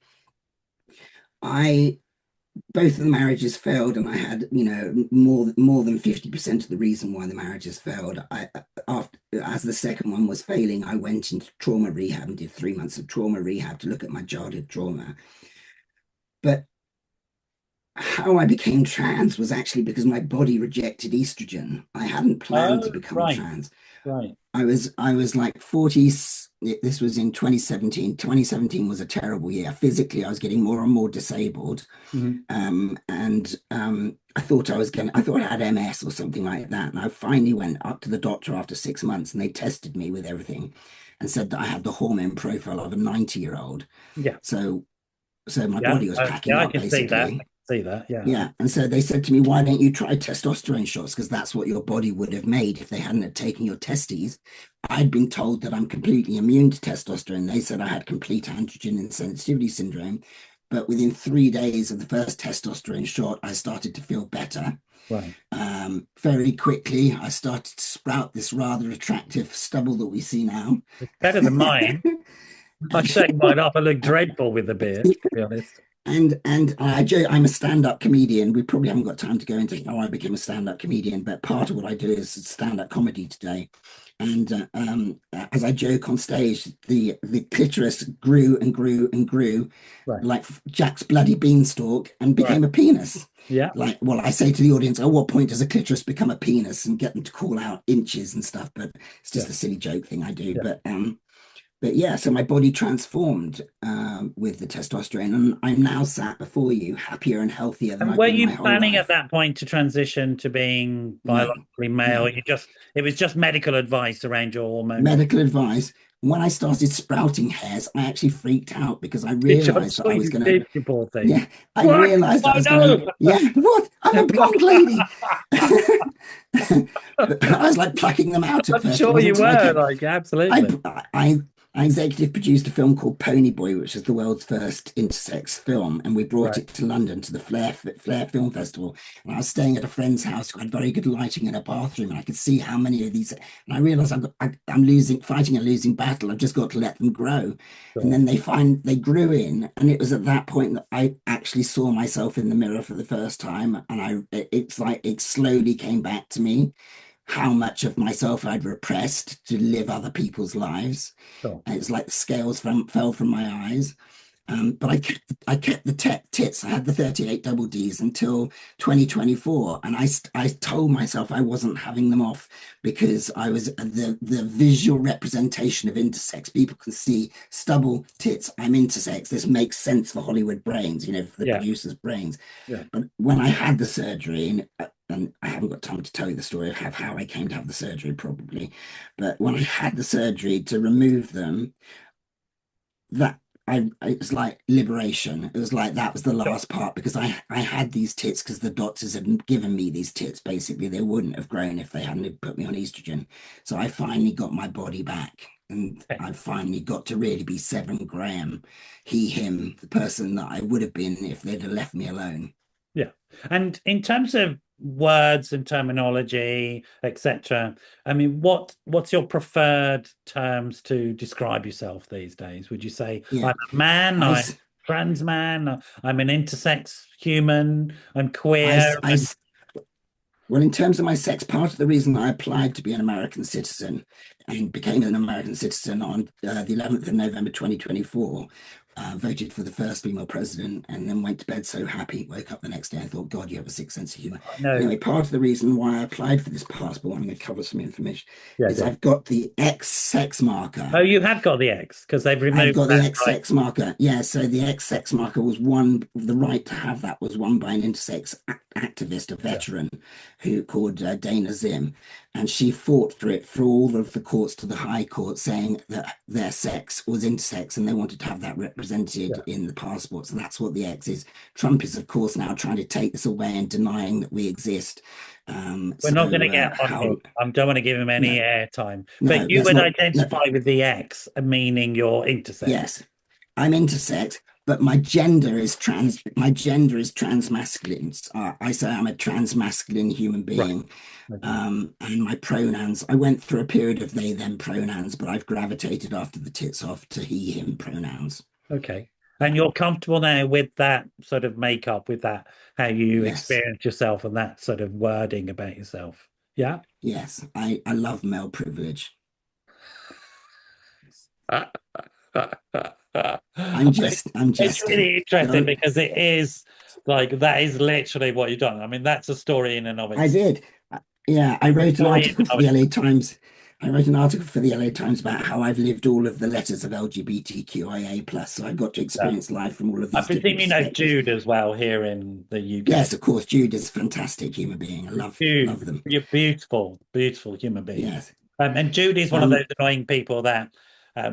I both of the marriages failed, and I had, more than 50% of the reason why the marriages failed. After, as the second one was failing, I went into trauma rehab and did 3 months of trauma rehab to look at my childhood trauma. But how I became trans was actually because my body rejected estrogen. I hadn't planned to Oh, become right, trans. right. I was like 40. This was in 2017. 2017 was a terrible year. Physically, I was getting more and more disabled. Mhm. And I thought I had MS or something like that. And I finally went up to the doctor after 6 months, and they tested me with everything and said that I had the hormone profile of a 90-year-old. Yeah, So my yeah, body was packing yeah. I up can see that. I basically. can see that. Yeah. Yeah. And so they said to me, why don't you try testosterone shots? Because that's what your body would have made if they hadn't had taken your testes. I'd been told that I'm completely immune to testosterone. They said I had complete androgen insensitivity syndrome. But within 3 days of the first testosterone shot, I started to feel better. Right. Very quickly, I started to sprout this rather attractive stubble that we see now. It's better than mine. I shave mine up. I look dreadful with the beard, to be honest. And I'm a stand-up comedian. We probably haven't got time to go into how I became a stand-up comedian, but part of what I do is stand-up comedy today. And as I joke on stage, the clitoris grew and grew and grew Right. like Jack's bloody beanstalk and Right. became a penis. Yeah. Like, well, I say to the audience, at what point does a clitoris become a penis, and get them to call out inches and stuff? But it's Yeah. just a silly joke thing I do. Yeah. But yeah, so my body transformed with the testosterone, and I'm now sat before you happier and healthier than And I've were been my you whole planning at life. that point to transition to being No, biologically male? no. It was just medical advice around your hormones. Medical advice. When I started sprouting hairs, I actually freaked out because I It just realized that so I was you going to, did, you poor thing. yeah, I What? realized I Oh was going to, no! yeah, what? I'm a blonde lady. But I was like plucking them out at I'm first. It sure wasn't you until I were, kept like, I, absolutely. I, I executive produced a film called Ponyboi, which is the world's first intersex film, and we brought Right. it to London to the Flair Film Festival. And I was staying at a friend's house who had very good lighting in a bathroom, and I could see how many of these. And I realized I'm fighting a losing battle. I've just got to let them grow. And Sure. then they grew in, and it was at that point that I actually saw myself in the mirror for the first time, and it's like it slowly came back to me how much of myself I'd repressed to live other people's lives. Sure. And it's like the scales fell from my eyes. But I kept the tits. I had the 38 double Ds until 2024, and I told myself I wasn't having them off because I was the visual representation of intersex. People can see stubble tits. I'm intersex. This makes sense for Hollywood brains, for the Yeah. producers' brains. Yeah. But when I had the surgery, and I haven't got time to tell you the story of how I came to have the surgery, probably, but when I had the surgery to remove them, that it was like liberation. It was like that was the Sure. last part because I had these tits because the doctors had given me these tits. Basically, they wouldn't have grown if they hadn't put me on estrogen. So I finally got my body back, and Okay. I finally got to really be Seven Graham, he, him, the person that I would have been if they'd have left me alone. Yeah. And in terms of words and terminology, etc., I mean, what's your preferred terms to describe yourself these days? Would you say Yeah, I'm a man, I I'm trans man, I'm an intersex human, I'm I queer, I I'm Well, in terms of my sex, part of the reason I applied to be an American citizen and became an American citizen on the 11th of November 2024, voted for the first female president, and then went to bed so happy, woke up the next day and thought, God, you have a sick sense of humor. no, Anyway, part of the reason why I applied for this passport, I'm going to cover some information, yeah, is go. I've got the X sex marker. Oh, you have got the X because they've I've removed got the that, right? X-sex marker. Yeah, so the X-sex marker was won, the right to have that was won by an intersex activist, a Yeah, veteran who called Dana Zim. And she fought for it through all of the courts to the High Court, saying that their sex was intersex and they wanted to have that represented yeah. in the passport. So that's what the X is. Trump is, of course, now trying to take this away and denying that we exist. We're not going to get on him. How, I don't want to give him any no, airtime. But no, you let's would not, no, identify with the X, meaning you're intersex. yes. I'm intersex, but my gender is transmasculine. I say I'm a transmasculine human Right. being. Okay. And my pronouns, I went through a period of they them pronouns, but I've gravitated after the tits off to he him pronouns. Okay. And you're comfortable now with that sort of makeup, with that, how you Yes, experience yourself and that sort of wording about yourself. Yeah. yes. I love male privilege. I'm It's jesting. really interesting Don't. because it is like that is literally what you've done. I mean, that's a story in and of I itself. did. Yeah, I A wrote an story in article and for of the itself. LA Times. I wrote an article for the LA Times about how I've lived all of the letters of LGBTQIA plus. So I got to Yeah. experience life from all of I these different presume you know perspectives. Jude as well here in the UK. Yes, of course, Jude is a fantastic human being. I love Jude, them. you're beautiful, beautiful human being. Yes. And Jude is one of those Um, annoying people that,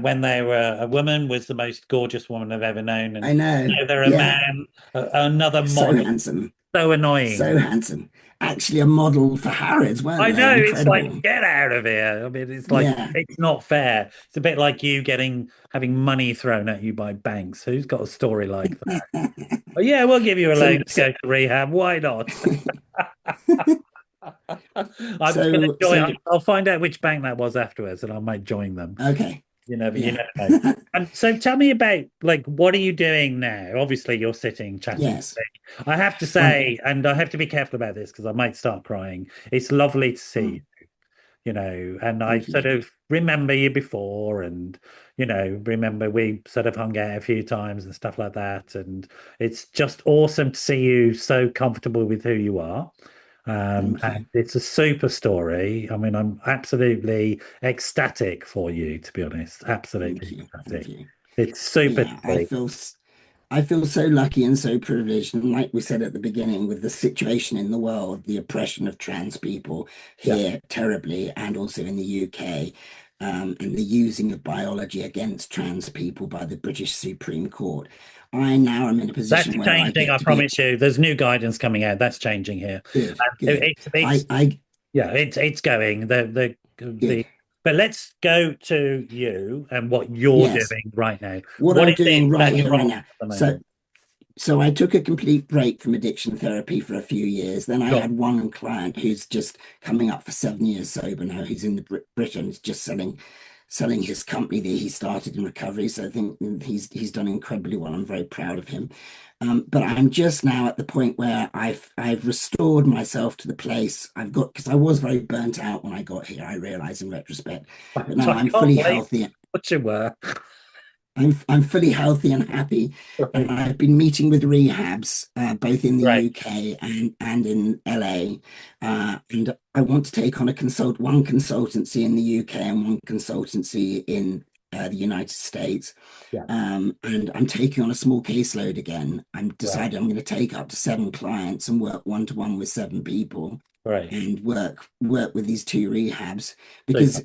when they were a woman, was the most gorgeous woman I've ever known, and I know. now they're a Yeah. man, another So model. handsome. So annoying. So handsome. Actually a model for Harrods, weren't I they? know, it's like, Incredible. get out of here. I mean, it's like, Yeah. it's not fair. It's a bit like you having money thrown at you by banks. Who's got a story like that? Oh, yeah, we'll give you a So loan to so go to rehab. Why not? I'm just going to so join. I'll find out which bank that was afterwards, and I might join them. okay. You Yeah. never know. And so, tell me about like what are you doing now? Obviously, you're sitting chatting to Yes. me. I have to Well, say, and I have to be careful about this because I might start crying. It's lovely to see, mm, and I thank sort you. of remember you before, and remember we sort of hung out a few times and stuff like that. And it's just awesome to see you so comfortable with who you are. Thank you. And it's a super story. I mean, I'm absolutely ecstatic for you, to be honest. Thank Absolutely you. Thank ecstatic. you. It's super to Yeah, see. I feel so lucky and so privileged. And like we said at the beginning, with the situation in the world, the oppression of trans people Yeah. here terribly, and also in the UK, and the using of biology against trans people by the British Supreme Court, I now am in a That's position where I changing, get I to be a promise you. There's new guidance coming out. That's changing here. good, good. It's I yeah, it's going. good. But let's go to you and what you're Yes, doing right now. what What I'm is it doing right that here, you're right on now. at the So moment? So I took a complete break from addiction therapy for a few years. Then I Sure. had one client who's just coming up for 7 years sober now. He's in the Britain, he's just selling his company that he started in recovery. So I think he's done incredibly well. I'm very proud of him. But I'm just now at the point where I've restored myself to the place I've got because I was very burnt out when I got here. I realize in retrospect, but now I I'm can't fully believe healthy. what you were. I'm fully healthy and happy, and Right. I've been meeting with rehabs both in the Right. UK and in LA, and I want to take on one consultancy in the UK and one consultancy in the United States, Yeah. and I'm taking on a small caseload again. I'm Right. decided I'm going to take up to 7 clients and work one to one with 7 people Right. and work with these two rehabs Super. because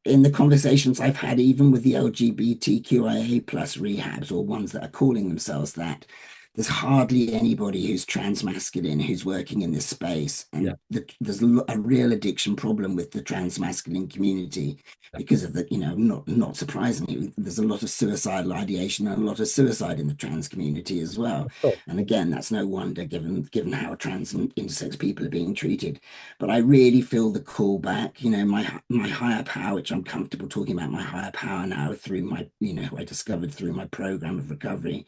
in the conversations I've had, even with the LGBTQIA plus rehabs or ones that are calling themselves that, there's hardly anybody who's transmasculine who's working in this space. Yeah. And there's a real addiction problem with the transmasculine community Yeah. because of the, not surprisingly, there's a lot of suicidal ideation and a lot of suicide in the trans community as well. Of course. And again, that's no wonder given how trans and intersex people are being treated. But I really feel the call back, my higher power, which I'm comfortable talking about my higher power now through who I discovered through my program of recovery.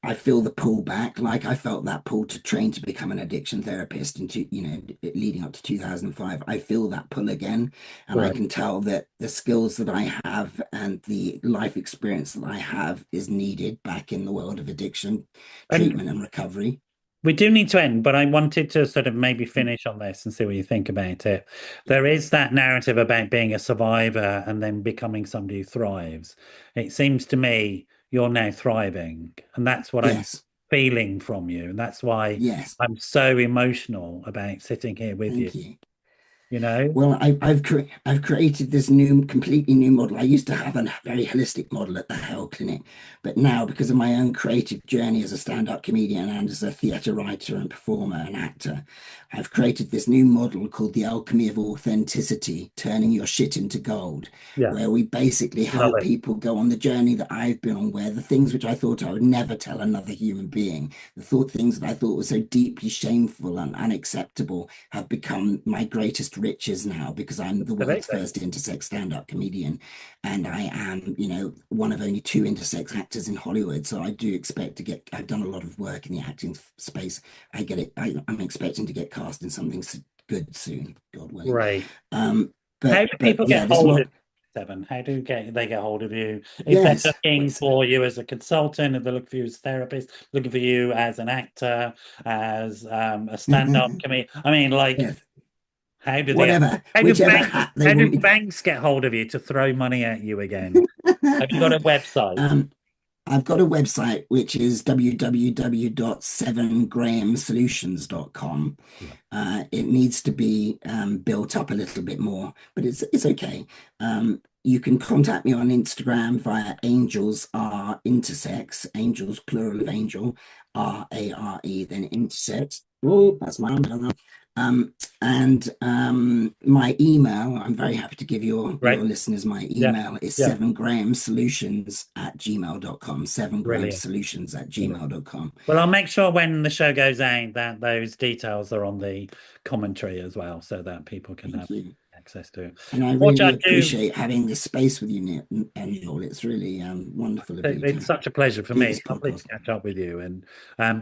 I feel the pull back, like I felt that pull to train to become an addiction therapist into, leading up to 2005. I feel that pull again. And I Right. can tell that the skills that I have and the life experience that I have is needed back in the world of addiction, And treatment, and recovery. we do need to end, but I wanted to sort of maybe finish on this and see what you think about it. There is that narrative about being a survivor and then becoming somebody who thrives. It seems to me you're now thriving, and that's what I'm Yes, feeling from you. And that's why yes. I'm so emotional about sitting here with you, Thank you. you know? Well, I've created this completely new model. I used to have a very holistic model at the Hell Clinic, but now because of my own creative journey as a stand-up comedian and as a theatre writer and performer and actor, I've created this new model called the Alchemy of Authenticity, turning your shit into gold, Yeah, where we basically love help it. people go on the journey that I've been on, where the things which I thought I would never tell another human being, things that I thought were so deeply shameful and unacceptable have become my greatest riches now because I'm the world's Absolutely. first intersex stand-up comedian, and I am, one of only two intersex actors in Hollywood. So I do expect to get. I've done a lot of work in the acting space. I get it. I'm expecting to get cast in something good soon, God willing. Great. Um, How but do but people yeah, get this hold of one. you, Seven? How do they get hold of you? If they're Yes. looking for you as a consultant, if they're looking for you as a therapist, looking for you as an actor, as a stand-up comedian. I mean, like, Yes. how do they Whatever, how do whichever banks hat they how do want me banks get hold of you to throw money at you again? Have you got a website? um, I've got a website which is www.7grahamsolutions.com. Yeah. It needs to be built up a little bit more, but it's okay. You can contact me on Instagram via Angels Are Intersex, Angels plural of angel, RARE, then intersex. Oh, that's my umbrella. And my email, I'm very happy to give your Right. listeners my Yeah. email is Yeah. 7grahamsolutions@gmail.com, Brilliant. 7grahamsolutions at Brilliant. gmail.com. Well, I'll make sure when the show goes out that those details are on the commentary as well, so that people can have Thank you. access to it. And I What I really do, appreciate having this space with you, Neil. It's really wonderful of you it's to such a pleasure for do me. this It's lovely to podcast. catch up with you, and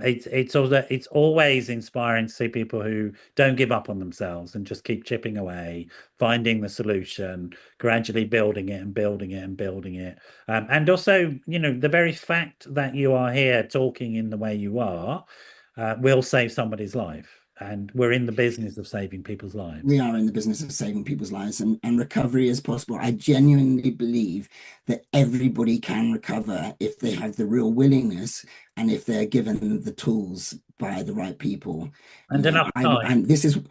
it's always inspiring to see people who don't give up on themselves and just keep chipping away, finding the solution, gradually building it and building it and building it. And also, the very fact that you are here talking in the way you are will save somebody's life. And we're in the business of saving people's We lives. are in the business of saving people's lives, and recovery is possible. I genuinely believe that everybody can recover if they have the real willingness and if they're given the tools by the right people. And enough time. And this And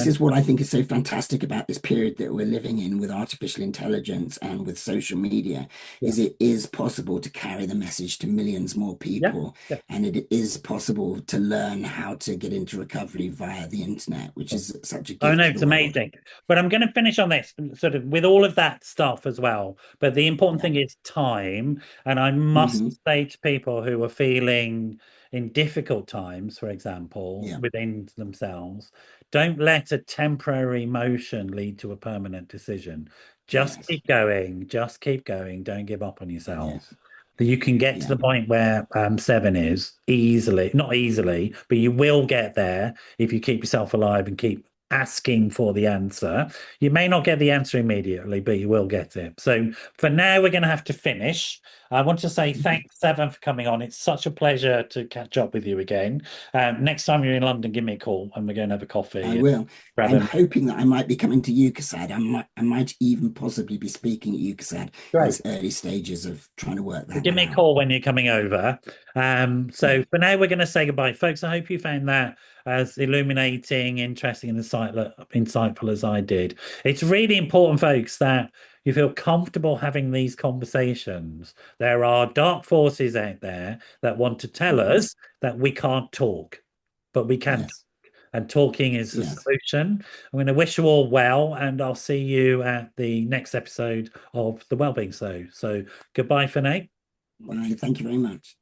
is what I think is so fantastic about this period that we're living in with artificial intelligence and with social media, yeah, is it is possible to carry the message to millions more yeah, people, yeah. and it is possible to learn how to get into recovery via the internet, which is such a Oh gift no, to the it's world. amazing. But I'm going to finish on this sort of with all of that stuff as well. But the important Yeah. thing is time. And I must Hmm. say to people who are feeling in difficult times, for example, Yeah. within themselves, don't let a temporary emotion lead to a permanent decision. Just Yes. keep going. Just keep going. Don't give up on yourself. Yes. That you can get to Yeah. the point where seven is easily, not easily, but you will get there if you keep yourself alive and keep asking for the answer. You may not get the answer immediately, but you will get it. So for now, we're going to have to finish. I want to say Mhm. thanks, Seven, for coming on. It's such a pleasure to catch up with you again. Next time you're in London, give me a call and we're going to have a I coffee and will. grab I'm a. hoping that I might be coming to UCASAD. I might even possibly be speaking at UCASAD in Great. its early stages of trying to work Well, that give one me a out. call when you're coming over. Yeah. So for now, we're going to say goodbye, folks. I hope you found that as illuminating, interesting, and insightful as I did. It's really important, folks, that you feel comfortable having these conversations. There are dark forces out there that want to tell Mhm. us that we can't talk, but we can. Yes. And talking is the Yes. solution. I'm going to wish you all well, and I'll see you at the next episode of the Wellbeing Show. So goodbye for now. Well, thank you very much.